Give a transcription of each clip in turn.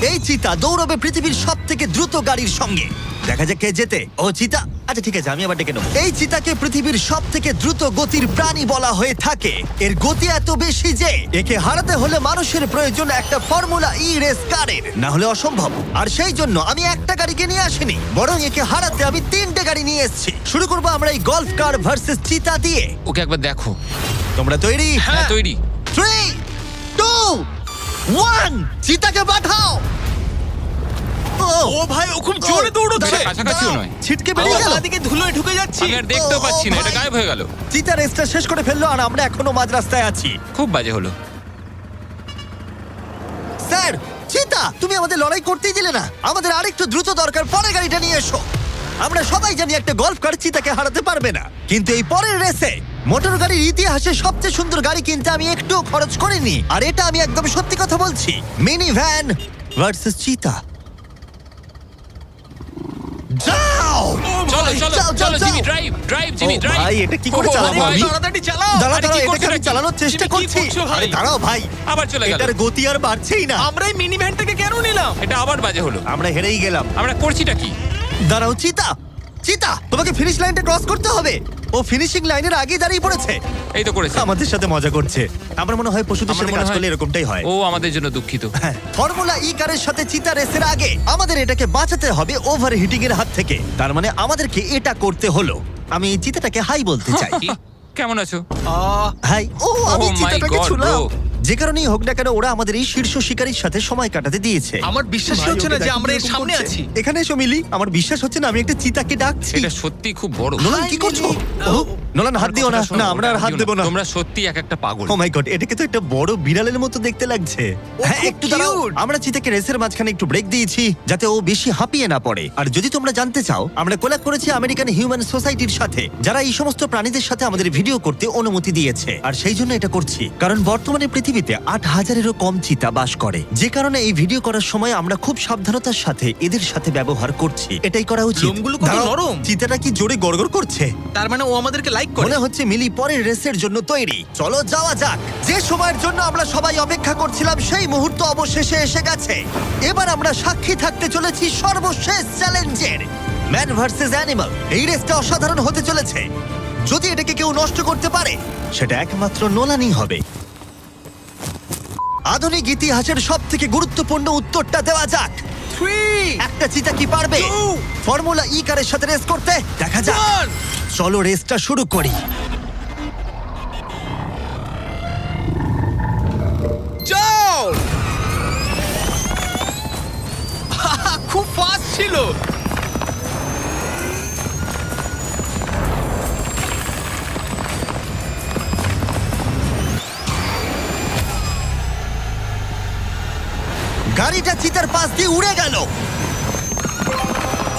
এই চিতা দৌড়বে পৃথিবীর সব থেকে দ্রুত গাড়ির সঙ্গে। দেখা যাক কে জেতে। ও চিতা, আচ্ছা ঠিক আছে, আমি আবার ডেকে নেবো। এই চিতাকে পৃথিবীর সব থেকে দ্রুত গতির প্রাণী বলা হয়ে থাকে। এর গতি এত বেশি যে একে হারাতে হলে মানুষের প্রয়োজন একটা ফর্মুলা ই রেস কারের, না হলে অসম্ভব। আর সেই জন্য আমি একটা গাড়িকে নিয়ে আসিনি, বরং একে হারাতে আমি 3টে গাড়ি নিয়ে এসেছি। শুরু করবো আমরা এই গল্ফ কার ভার্সেস চিতা দিয়ে। ওকে একবার দেখো। তোমরা তৈরি? হ্যাঁ তৈরি। 3, 2, 1, চিতাকে পাঠাও। ও ভাই, ও খুব জোরে দৌড়চ্ছে। কাছাকাছিও নয়। ছিটকে বেরিয়ে গেল। দিকে ধুলোয় ঢুকে যাচ্ছি। আমি আর দেখতেও পাচ্ছি না, ও এটা ভাই। গায়েব হয়ে গেল। চিতা রেসটা শেষ করে ফেললো আর আমরা এখনো মাঝ রাস্তায় আছি। খুব বাজে হলো। স্যার, চিতা তুমি আমাদের লড়াই করতেই দিলে না। আমাদের আরেকটু দ্রুত দরকার, পরের গাড়িটা নিয়ে এসো। আমরা সবাই জানি একটা গল্ফ কার চিতাকে হারাতে পারবে না, কিন্তু এই পরের রেসে মোটর গাড়ির ইতিহাসে সবচেয়ে সুন্দর গাড়ি কিনতে আমি একটু খরচ করিনি। আর এটা আমি একদম সত্যি কথা বলছি। মিনি ভ্যান ভার্সেস চিতা। যাও! চলো চলো যাও, চলো যাও, জিমি, যাও। ড্রাইভ জিমি, ও ড্রাইভ। ভাই, এটা কি করে চালাবো আমি? তাড়াতাড়ি চালাও। দাঁড়াও আরে দাঁড়াও, কি করছো এটাকে আমি নাকি? চালানোর চেষ্টা তুমি কি করছি। করছো ভাই? আরে দাঁড়াও ভাই, আবার চলে গেল। এটার গতি আর বাড়ছেই না। আমরা এই মিনি ভ্যানটাকে কেন নিলাম? এটা আবার বাজে হলো। আমরা হেরেই গেলাম। আমরা করছিটা কি? দাঁড়াও চিতা, চিতা তোমাকে ফিনিশ লাইনটা ক্রস করতে হবে। ও ফিনিশিং লাইনের আগে দাঁড়িয়ে পড়েছে। এই তো করেছে। আমাদের সাথে মজা করছে। আমার মনে হয় পশুদের আমার সাথে মনে কাজ হয়- করলে এরকমটাই হয়। ও আমাদের জন্য দুঃখিত। হ্যাঁ, ফর্মুলা ই কারের সাথে চিতা রেসের আগে আমাদের এটাকে বাঁচাতে হবে ওভার হিটিং এর হাত থেকে। তার মানে আমাদেরকে এটা করতে হলো। আমি এই চিতাটাকে হাই বলতে চাই। কি? কেমন আছো? হাই। ও, আমি Oh my চিতাটাকে God, ছুঁলাম। bro. যে কারণেই হোক না কেন, ওরা আমাদের এই শীর্ষ শিকারীর সাথে সময় কাটাতে দিয়েছে। আমার বিশ্বাসই হচ্ছে না যে আমরা এর সামনে আছি। এখানে এসো মিলি, আমার বিশ্বাস হচ্ছে না আমি একটা চিতাকে ডাকছি। এটা সত্যি খুব বড়। নোলান কি করছো? ও, নোলান হাত দিও না। না, আমরা আর হাত দেবো না। তোমরা সত্যি এক একটা পাগল। ও মাই গড, এটাকে তো একটা বড় বিড়ালের মতো দেখতে লাগছে। হ্যাঁ, খুব একটু দাঁড়াও। cute। আমরা চিতাকে রেসের মাঝখানে একটু ব্রেক দিয়েছি যাতে ও বেশি হাঁপিয়ে না পড়ে। আর যদি তোমরা জানতে চাও, আমরা কোলাব করেছি আমেরিকান হিউম্যান সোসাইটির সাথে, যারা এই সমস্ত প্রাণীদের সাথে আমাদের ভিডিও করতে অনুমতি দিয়েছে। আর সেই জন্য এটা করছি কারণ বর্তমানে পৃথিবীতে ৮,০০০-এরও কম চিতা বাস করে। যে কারণে এই ভিডিও করার সময় আমরা খুব সাবধানতার সাথে এদের সাথে ব্যবহার করছি। এটাই করা উচিত। লোমগুলো কত দাঁড়াও, নরম। চিতাটা কি জোরে গড়গড় করছে। তার মানে ও আমাদেরকে লাইক করে। মনে হচ্ছে মিলি পরের রেসের জন্য তৈরি। চলো যাওয়া যাক। যে সময়ের জন্য আমরা সবাই অপেক্ষা করছিলাম সেই মুহূর্ত অবশেষে এসে গেছে। এবার আমরা সাক্ষী থাকতে চলেছি সর্বশেষ চ্যালেঞ্জের, ম্যান ভার্সেস অ্যানিমাল। এই রেসটা অসাধারণ হতে চলেছে। যদি এটাকে কেউ নষ্ট করতে পারে, সেটা একমাত্র নোলানই হবে। আধুনিক ইতিহাসের সব থেকে গুরুত্বপূর্ণ উত্তরটা দেওয়া যাক। 3, একটা চিতা কি পারবে 2, ফর্মুলা ই কারের সাথে রেস করতে? দেখা যাক। 1। চলো রেসটা শুরু করি। যাও। খুব ফাস্ট ছিল। গাড়িটা চিতার পাশ দিয়ে উড়ে গেল।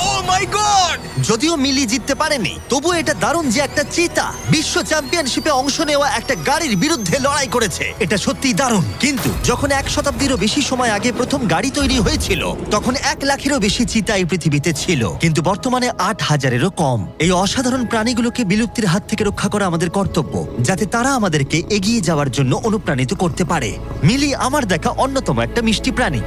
ও মাই গড। যদিও মিলি জিততে পারেনি, তবু এটা দারুণ যে একটা চিতা বিশ্ব চ্যাম্পিয়নশিপে অংশ নেওয়া একটা গাড়ির বিরুদ্ধে লড়াই করেছে। এটা সত্যিই দারুণ। কিন্তু যখন 1 শতাব্দীরও বেশি সময় আগে প্রথম গাড়ি তৈরি হয়েছিল, তখন 1 লাখেরও বেশি চিতা এই পৃথিবীতে ছিল, কিন্তু বর্তমানে 8,000-এরও কম। এই অসাধারণ প্রাণীগুলোকে বিলুপ্তির হাত থেকে রক্ষা করা আমাদের কর্তব্য, যাতে তারা আমাদেরকে এগিয়ে যাওয়ার জন্য অনুপ্রাণিত করতে পারে। মিলি আমার দেখা অন্যতম একটা মিষ্টি প্রাণী।